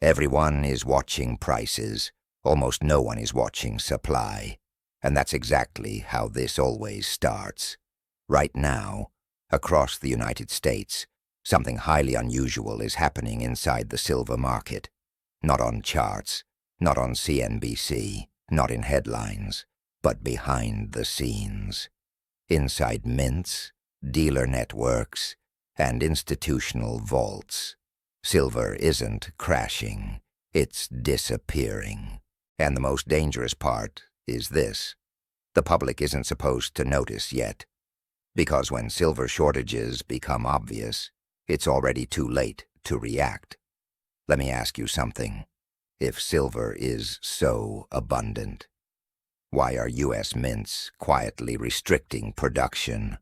Everyone is watching prices. Almost no one is watching supply. And that's exactly how this always starts. Right now, across the United States, something highly unusual is happening inside the silver market. Not on charts, not on CNBC, not in headlines, but behind the scenes. Inside mints, dealer networks, and institutional vaults. Silver isn't crashing, it's disappearing. And the most dangerous part is this. The public isn't supposed to notice yet. Because when silver shortages become obvious, it's already too late to react. Let me ask you something. If silver is so abundant, why are U.S. mints quietly restricting production?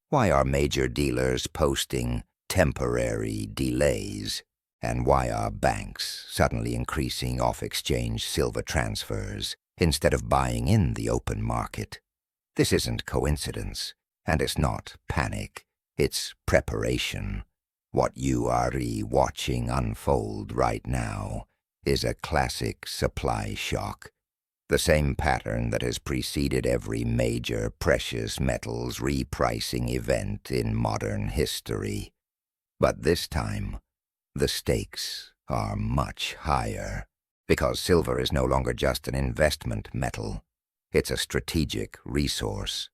Why are major dealers posting temporary delays? And why are banks suddenly increasing off-exchange silver transfers instead of buying in the open market? This isn't coincidence, and it's not panic. It's preparation. What you are watching unfold right now is a classic supply shock. The same pattern that has preceded every major precious metals repricing event in modern history. But this time, the stakes are much higher, because silver is no longer just an investment metal. It's a strategic resource.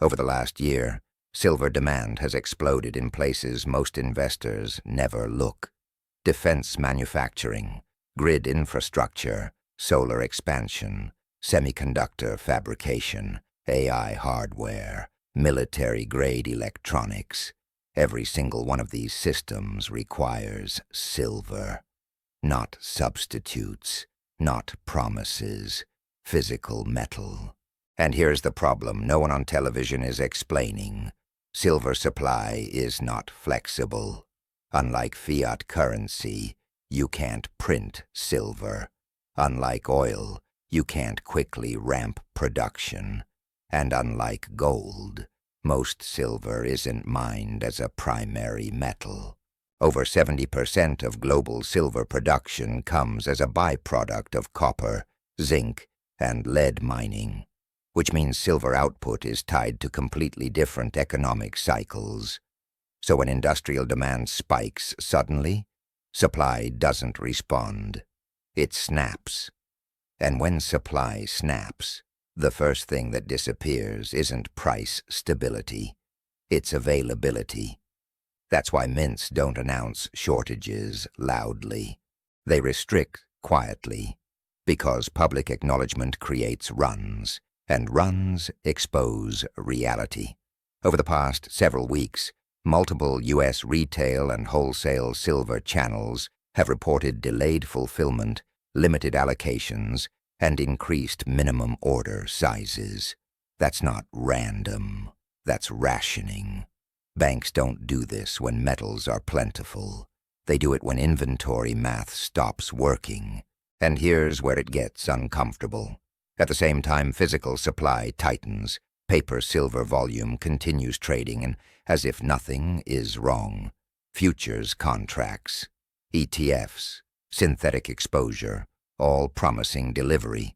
Over the last year, silver demand has exploded in places most investors never look. Defense manufacturing, grid infrastructure, solar expansion, semiconductor fabrication, AI hardware, military-grade electronics. Every single one of these systems requires silver. Not substitutes, not promises, physical metal. And here's the problem no one on television is explaining. Silver supply is not flexible. Unlike fiat currency, you can't print silver. Unlike oil, you can't quickly ramp production. And unlike gold, most silver isn't mined as a primary metal. Over 70% of global silver production comes as a byproduct of copper, zinc, and lead mining, which means silver output is tied to completely different economic cycles. So when industrial demand spikes suddenly, supply doesn't respond. It snaps. And when supply snaps, the first thing that disappears isn't price stability, it's availability. That's why mints don't announce shortages loudly. They restrict quietly, because public acknowledgement creates runs, and runs expose reality. Over the past several weeks, multiple U.S. retail and wholesale silver channels have reported delayed fulfillment, limited allocations, and increased minimum order sizes. That's not random. That's rationing. Banks don't do this when metals are plentiful. They do it when inventory math stops working. And here's where it gets uncomfortable. At the same time physical supply tightens, paper silver volume continues trading, and as if nothing is wrong. Futures contracts, ETFs, synthetic exposure, all promising delivery,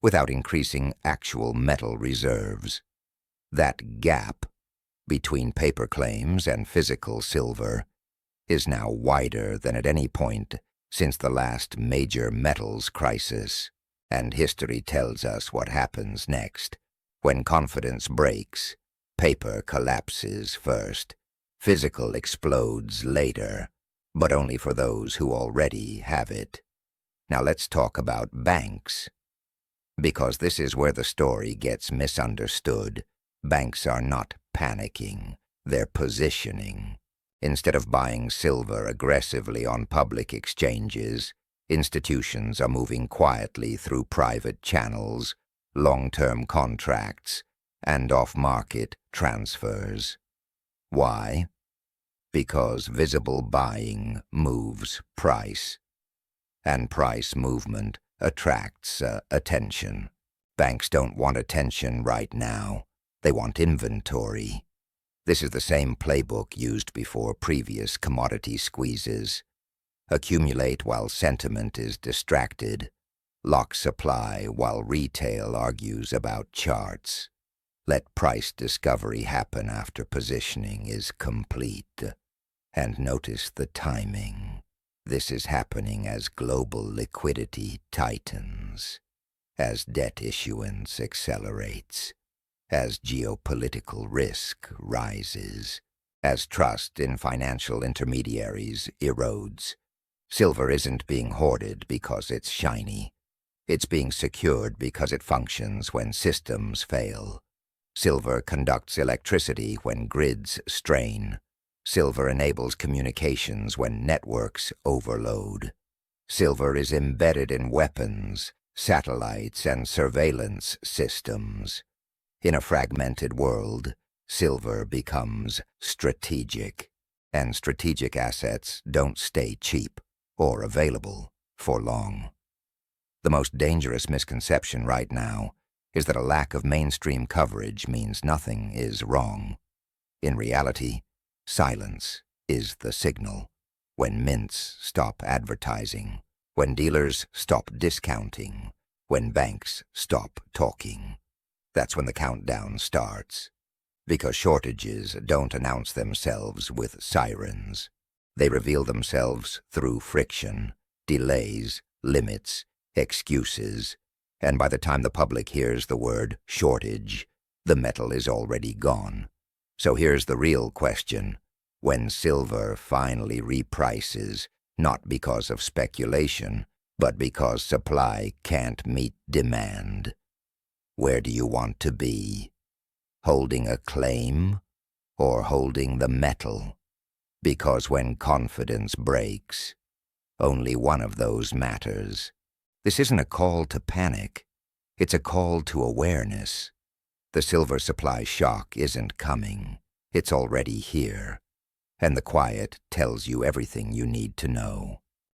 without increasing actual metal reserves. That gap between paper claims and physical silver is now wider than at any point since the last major metals crisis, and history tells us what happens next. When confidence breaks, paper collapses first, physical explodes later, but only for those who already have it. Now let's talk about banks. Because this is where the story gets misunderstood. Banks are not panicking, they're positioning. Instead of buying silver aggressively on public exchanges, institutions are moving quietly through private channels, long-term contracts, and off-market transfers. Why? Because visible buying moves price, and price movement attracts attention. Banks don't want attention right now. They want inventory. This is the same playbook used before previous commodity squeezes. accumulate while sentiment is distracted, lock supply while retail argues about charts. Let price discovery happen after positioning is complete. And notice the timing. This is happening as global liquidity tightens, as debt issuance accelerates, as geopolitical risk rises, as trust in financial intermediaries erodes. Silver isn't being hoarded because it's shiny. It's being secured because it functions when systems fail. Silver conducts electricity when grids strain. Silver enables communications when networks overload. Silver is embedded in weapons, satellites, and surveillance systems. In a fragmented world, silver becomes strategic, and strategic assets don't stay cheap or available for long. The most dangerous misconception right now is that a lack of mainstream coverage means nothing is wrong. In reality, silence is the signal. When mints stop advertising, when dealers stop discounting, when banks stop talking, that's when the countdown starts. Because shortages don't announce themselves with sirens. They reveal themselves through friction, delays, limits, excuses, and by the time the public hears the word shortage, the metal is already gone. So here's the real question. When silver finally reprices, not because of speculation, but because supply can't meet demand, where do you want to be? Holding a claim or holding the metal? Because when confidence breaks, only one of those matters. This isn't a call to panic. It's a call to awareness. The silver supply shock isn't coming. It's already here. And the quiet tells you everything you need to know.